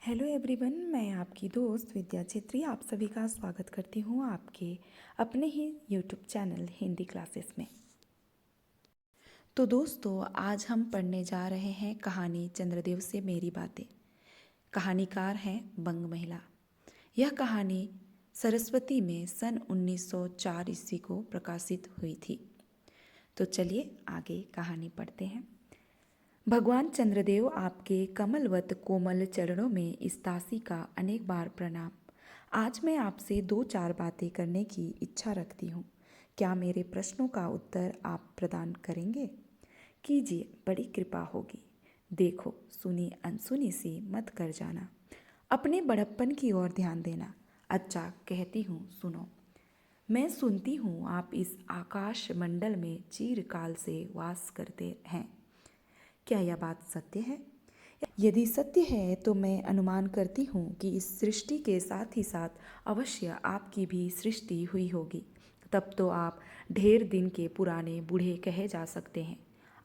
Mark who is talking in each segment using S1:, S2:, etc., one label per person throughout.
S1: Hello everyone, मैं आपकी दोस्त विद्या छेत्री आप सभी का स्वागत करती हूँ आपके अपने ही यूट्यूब चैनल हिंदी क्लासेस में। तो दोस्तों, आज हम पढ़ने जा रहे हैं कहानी चंद्रदेव से मेरी बातें। कहानीकार हैं बंग महिला। यह कहानी सरस्वती में सन 1904 ईस्वी को प्रकाशित हुई थी। तो चलिए आगे कहानी पढ़ते हैं। भगवान चंद्रदेव, आपके कमलवत कोमल चरणों में इस दासी का अनेक बार प्रणाम। आज मैं आपसे 2-4 बातें करने की इच्छा रखती हूँ। क्या मेरे प्रश्नों का उत्तर आप प्रदान करेंगे? कीजिए, बड़ी कृपा होगी। देखो, सुनी अनसुनी सी मत कर जाना। अपने बड़प्पन की ओर ध्यान देना। अच्छा, कहती हूँ, सुनो। मैं सुनती हूँ आप इस आकाश मंडल में चिरकाल से वास करते हैं। क्या यह बात सत्य है? यदि सत्य है तो मैं अनुमान करती हूँ कि इस सृष्टि के साथ ही साथ अवश्य आपकी भी सृष्टि हुई होगी। तब तो आप ढेर दिन के पुराने बूढ़े कहे जा सकते हैं।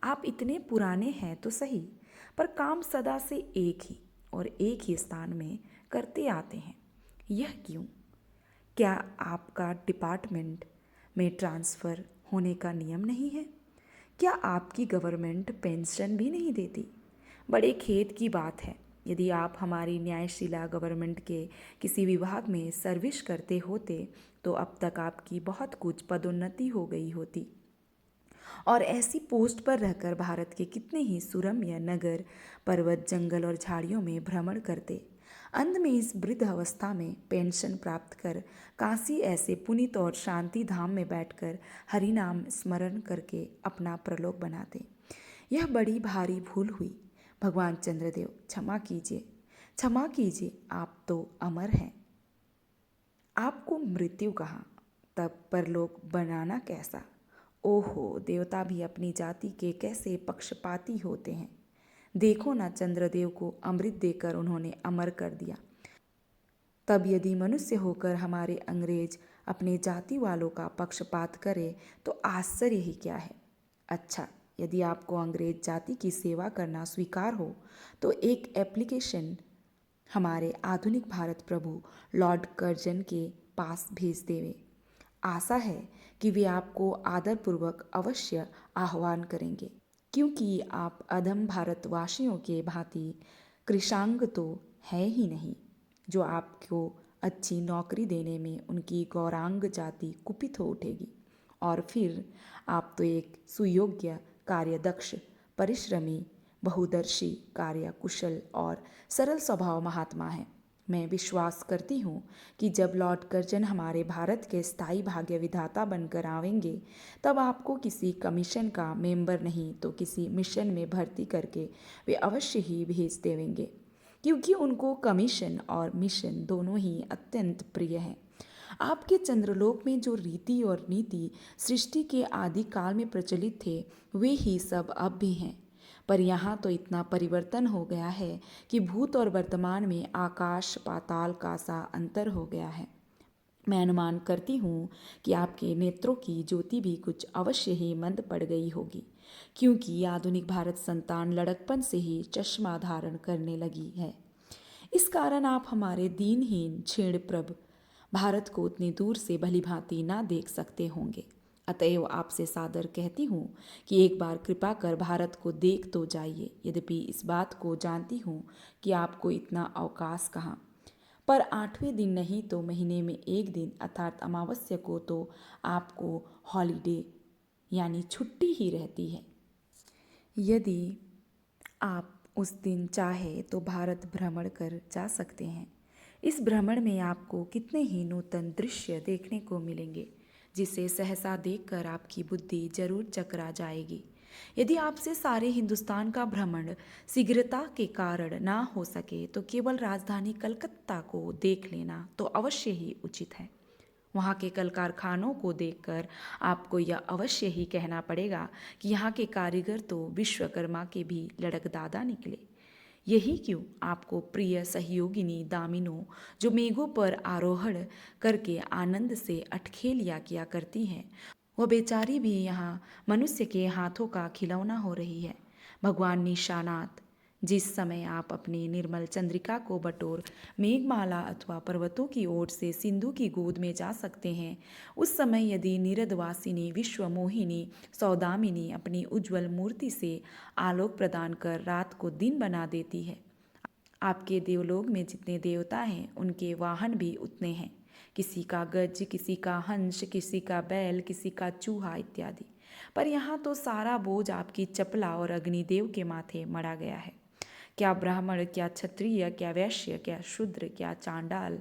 S1: आप इतने पुराने हैं तो सही, पर काम सदा से एक ही और एक ही स्थान में करते आते हैं। यह क्यों? क्या आपका डिपार्टमेंट में ट्रांसफ़र होने का नियम नहीं है? क्या आपकी गवर्नमेंट पेंशन भी नहीं देती? बड़े खेद की बात है। यदि आप हमारी न्यायशिला गवर्नमेंट के किसी विभाग में सर्विस करते होते तो अब तक आपकी बहुत कुछ पदोन्नति हो गई होती और ऐसी पोस्ट पर रहकर भारत के कितने ही सुरम्य नगर, पर्वत, जंगल और झाड़ियों में भ्रमण करते। अंत में इस वृद्ध अवस्था में पेंशन प्राप्त कर काशी ऐसे पुनीत और शांति धाम में बैठकर हरिनाम स्मरण करके अपना प्रलोक बनाते। यह बड़ी भारी भूल हुई। भगवान चंद्रदेव, क्षमा कीजिए, क्षमा कीजिए। आप तो अमर हैं। आपको मृत्यु कहाँ, तब परलोक बनाना कैसा? ओहो, देवता भी अपनी जाति के कैसे पक्षपाती होते हैं। देखो ना, चंद्रदेव को अमृत देकर उन्होंने अमर कर दिया। तब यदि मनुष्य होकर हमारे अंग्रेज अपने जाति वालों का पक्षपात करे तो आश्चर्य ही क्या है। अच्छा, यदि आपको अंग्रेज जाति की सेवा करना स्वीकार हो तो एक एप्लीकेशन हमारे आधुनिक भारत प्रभु लॉर्ड कर्जन के पास भेज देवे। आशा है कि वे आपको आदरपूर्वक अवश्य आह्वान करेंगे, क्योंकि आप अधम भारतवासियों के भांति कृशांग तो है ही नहीं, जो आपको अच्छी नौकरी देने में उनकी गौरांग जाति कुपित हो उठेगी। और फिर आप तो एक सुयोग्य, कार्यदक्ष, परिश्रमी, बहुदर्शी, कार्यकुशल और सरल स्वभाव महात्मा हैं। मैं विश्वास करती हूँ कि जब लॉर्ड कर्जन हमारे भारत के स्थायी भाग्य विधाता बनकर आवेंगे तब आपको किसी कमीशन का मेंबर नहीं तो किसी मिशन में भर्ती करके वे अवश्य ही भेज देवेंगे, क्योंकि उनको कमीशन और मिशन दोनों ही अत्यंत प्रिय हैं। आपके चंद्रलोक में जो रीति और नीति सृष्टि के आदि काल में प्रचलित थे वे ही सब अब भी हैं, पर यहाँ तो इतना परिवर्तन हो गया है कि भूत और वर्तमान में आकाश पाताल का सा अंतर हो गया है। मैं अनुमान करती हूँ कि आपके नेत्रों की ज्योति भी कुछ अवश्य ही मंद पड़ गई होगी, क्योंकि आधुनिक भारत संतान लड़कपन से ही चश्मा धारण करने लगी है। इस कारण आप हमारे दीनहीन क्षीणप्रभ भारत को उतनी दूर से भली भांति ना देख सकते होंगे। अतएव आपसे सादर कहती हूँ कि एक बार कृपा कर भारत को देख तो जाइए। यद्यपि इस बात को जानती हूँ कि आपको इतना अवकाश कहाँ, पर 8वें दिन नहीं तो महीने में एक दिन अर्थात अमावस्या को तो आपको हॉलीडे यानी छुट्टी ही रहती है। यदि आप उस दिन चाहे तो भारत भ्रमण कर जा सकते हैं। इस भ्रमण में आपको कितने ही नूतन दृश्य देखने को मिलेंगे, जिसे सहसा देखकर आपकी बुद्धि जरूर चकरा जाएगी। यदि आपसे सारे हिंदुस्तान का भ्रमण शीघ्रता के कारण ना हो सके तो केवल राजधानी कलकत्ता को देख लेना तो अवश्य ही उचित है। वहाँ के कल कारखानों को देखकर आपको यह अवश्य ही कहना पड़ेगा कि यहाँ के कारीगर तो विश्वकर्मा के भी लड़कदादा निकले। यही क्यों आपको प्रिय सहयोगिनी दामिनो, जो मेघों पर आरोहण करके आनंद से अटखेलियाँ किया करती हैं, वह बेचारी भी यहाँ मनुष्य के हाथों का खिलौना हो रही है। भगवान निशानाथ जिस समय आप अपनी निर्मल चंद्रिका को बटोर मेघमाला अथवा पर्वतों की ओर से सिंधु की गोद में जा सकते हैं, उस समय यदि निरदवासिनी विश्वमोहिनी सौदामिनी अपनी उज्ज्वल मूर्ति से आलोक प्रदान कर रात को दिन बना देती है। आपके देवलोक में जितने देवता हैं उनके वाहन भी उतने हैं, किसी का गज, किसी का हंस, किसी का बैल, किसी का चूहा इत्यादि। पर यहाँ तो सारा बोझ आपकी चपला और अग्निदेव के माथे मढ़ा गया है। क्या ब्राह्मण, क्या क्षत्रिय, क्या वैश्य, क्या शूद्र, क्या चांडाल,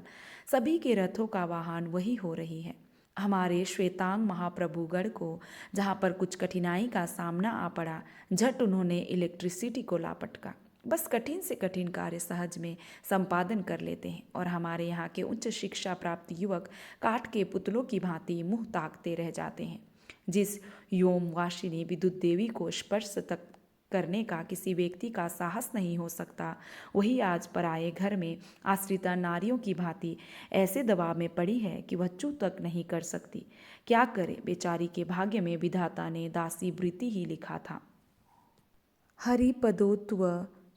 S1: सभी के रथों का वाहन वही हो रही है। हमारे श्वेतांग महाप्रभुगढ़ को जहाँ पर कुछ कठिनाई का सामना आ पड़ा, झट उन्होंने इलेक्ट्रिसिटी को लापटका। बस कठिन से कठिन कार्य सहज में संपादन कर लेते हैं और हमारे यहाँ के उच्च शिक्षा प्राप्त युवक काठ के पुतलों की भांति मुंह ताकते रह जाते हैं। जिस योमवासिनी विद्युत देवी को स्पर्श तक करने का किसी व्यक्ति का साहस नहीं हो सकता, वही आज पराये घर में आश्रिता नारियों की भांति ऐसे दबाव में पड़ी है कि वह चू तक नहीं कर सकती। क्या करे बेचारी के भाग्य में विधाता ने दासी वृत्ति ही लिखा था। हरिपदोत्व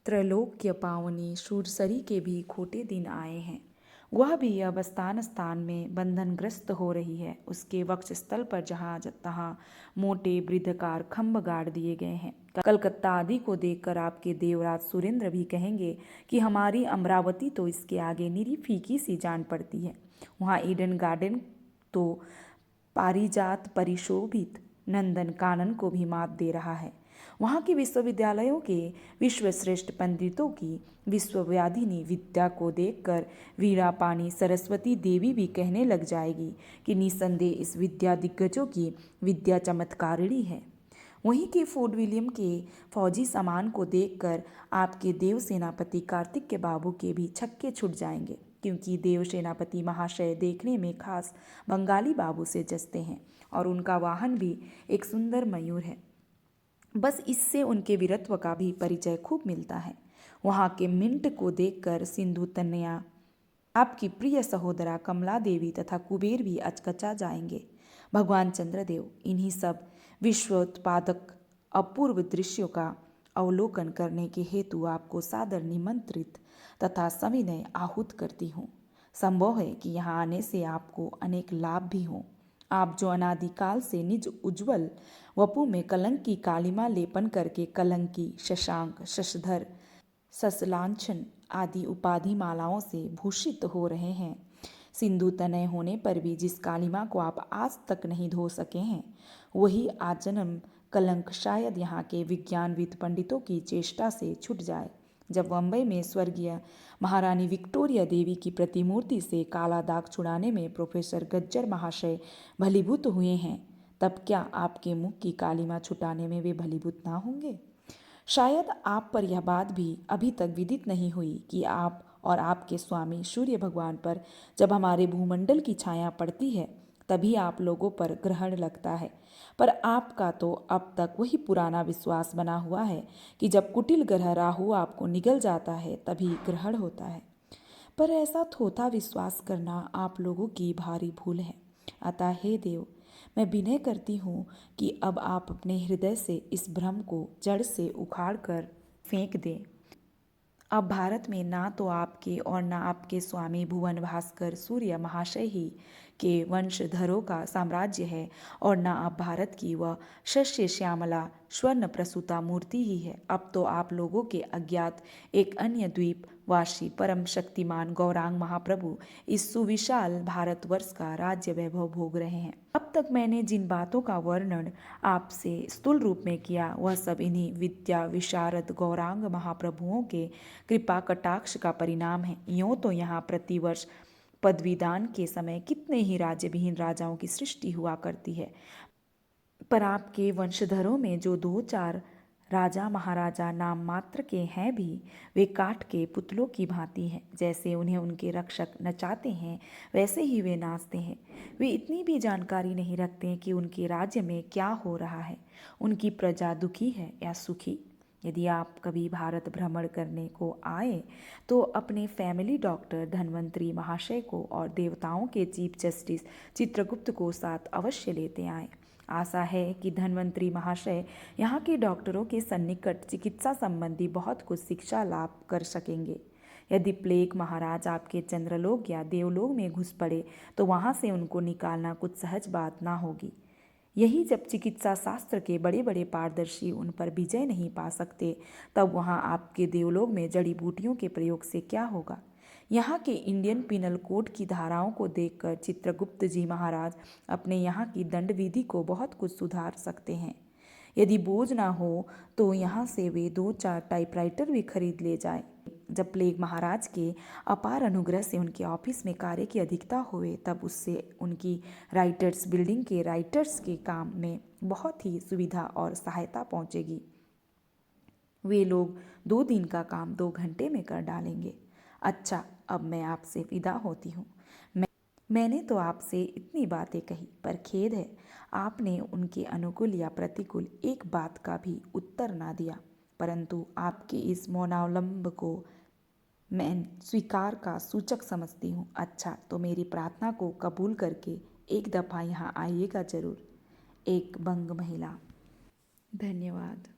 S1: त्रैलोक्य पावनी शूरसरी के भी खोटे दिन आए हैं। वह भी अब स्थान स्थान में बंधनग्रस्त हो रही है। उसके वक्ष स्थल पर जहाँ तहाँ मोटे वृद्धकार खंभ गाड़ दिए गए हैं। कलकत्ता आदि को देखकर आपके देवराज सुरेंद्र भी कहेंगे कि हमारी अमरावती तो इसके आगे निरी फीकी सी जान पड़ती है। वहाँ ईडन गार्डन तो पारिजात परिशोभित नंदन कानन को भी मात दे रहा है। वहाँ के विश्वविद्यालयों के विश्वश्रेष्ठ पंडितों की विश्वव्याधिनी विद्या को देखकर वीरापानी सरस्वती देवी भी कहने लग जाएगी कि निसंदेह इस विद्या दिग्गजों की विद्या चमत्कारिणी है। वहीं के फोर्ट विलियम के फौजी सामान को देखकर आपके देव सेनापति कार्तिक के बाबू के भी छक्के छूट जाएंगे, क्योंकि देव सेनापति महाशय देखने में खास बंगाली बाबू से जचते हैं और उनका वाहन भी एक सुंदर मयूर है। बस इससे उनके वीरत्व का भी परिचय खूब मिलता है। वहाँ के मिंट को देखकर सिंधु तनया, आपकी प्रिय सहोदरा कमला देवी तथा कुबेर भी अचकचा जाएंगे। भगवान चंद्रदेव इन्हीं सब विश्वोत्पादक अपूर्व दृश्यों का अवलोकन करने के हेतु आपको सादर निमंत्रित तथा सविनय आहूत करती हूँ। संभव है कि यहाँ आने से आपको अनेक लाभ भी हों। आप जो अनादिकाल से निज उज्ज्वल वपु में कलंक की कालिमा लेपन करके कलंकी, शशांक, शशधर, ससलांछन आदि उपाधि मालाओं से भूषित हो रहे हैं, सिंधु तनय होने पर भी जिस कालिमा को आप आज तक नहीं धो सके हैं, वही आजन्म कलंक शायद यहाँ के विज्ञानविद पंडितों की चेष्टा से छूट जाए। जब बम्बई में स्वर्गीय महारानी विक्टोरिया देवी की प्रतिमूर्ति से काला दाग छुड़ाने में प्रोफेसर गज्जर महाशय भलीभूत हुए हैं, तब क्या आपके मुख की कालिमा छुटाने में वे भलीभूत ना होंगे? शायद आप पर यह बात भी अभी तक विदित नहीं हुई कि आप और आपके स्वामी सूर्य भगवान पर जब हमारे भूमंडल की छाया पड़ती है, तभी आप लोगों पर ग्रहण लगता है। पर आपका तो अब तक वही पुराना विश्वास बना हुआ है कि जब कुटिल ग्रह राहु आपको निगल जाता है तभी ग्रहण होता है। पर ऐसा थोथा विश्वास करना आप लोगों की भारी भूल है। अतः हे देव, मैं विनय करती हूँ कि अब आप अपने हृदय से इस भ्रम को जड़ से उखाड़ कर फेंक दें। अब भारत में ना तो आपके और ना आपके स्वामी भुवन भास्कर सूर्य महाशय ही के वंशधरों का साम्राज्य है, और ना अब भारत की वह शस्य श्यामला स्वर्ण प्रसूता मूर्ति ही है। अब तो आप लोगों के अज्ञात एक अन्य द्वीप वासी परम शक्तिमान गौरांग महाप्रभु इस सुविशाल भारतवर्ष का राज्य वैभव भोग रहे हैं। अब तक मैंने जिन बातों का वर्णन आपसे स्थूल रूप में किया, वह सब इन्हीं विद्या विशारद गौरांग महाप्रभुओं के कृपा कटाक्ष का परिणाम है। यूँ तो यहाँ प्रतिवर्ष पदवीदान के समय कितने ही राज्य विहीन राजाओं की सृष्टि हुआ करती है, पर आपके वंशधरों में जो 2-4 राजा महाराजा नाम मात्र के हैं भी, वे काठ के पुतलों की भांति हैं। जैसे उन्हें उनके रक्षक नचाते हैं, वैसे ही वे नाचते हैं। वे इतनी भी जानकारी नहीं रखते कि उनके राज्य में क्या हो रहा है, उनकी प्रजा दुखी है या सुखी। यदि आप कभी भारत भ्रमण करने को आए तो अपने फैमिली डॉक्टर धन्वंतरी महाशय को और देवताओं के चीफ जस्टिस चित्रगुप्त को साथ अवश्य लेते आएं। आशा है कि धन्वंतरी महाशय यहाँ के डॉक्टरों के सन्निकट चिकित्सा संबंधी बहुत कुछ शिक्षा लाभ कर सकेंगे। यदि प्लेग महाराज आपके चंद्रलोक या देवलोक में घुस पड़े तो वहाँ से उनको निकालना कुछ सहज बात ना होगी। यही जब चिकित्सा शास्त्र के बड़े बड़े पारदर्शी उन पर विजय नहीं पा सकते, तब वहाँ आपके देवलोक में जड़ी बूटियों के प्रयोग से क्या होगा। यहाँ के इंडियन पिनल कोड की धाराओं को देखकर चित्रगुप्त जी महाराज अपने यहाँ की दंड विधि को बहुत कुछ सुधार सकते हैं। यदि बोझ ना हो तो यहाँ से वे 2-4 टाइपराइटर भी खरीद ले जाए। जब प्लेग महाराज के अपार अनुग्रह से उनके ऑफिस में कार्य की अधिकता हुए, तब उससे उनकी राइटर्स बिल्डिंग के राइटर्स के काम में बहुत ही सुविधा और सहायता पहुँचेगी। वे लोग 2 दिन का काम 2 घंटे में कर डालेंगे। अच्छा, अब मैं आपसे विदा होती हूँ। मैंने तो आपसे इतनी बातें कही, पर खेद है आपने उनके अनुकूल या प्रतिकूल एक बात का भी उत्तर ना दिया। परंतु आपके इस मौनावलंब को मैं स्वीकार का सूचक समझती हूँ। अच्छा, तो मेरी प्रार्थना को कबूल करके एक दफ़ा यहाँ आइएगा ज़रूर। एक बंग महिला। धन्यवाद।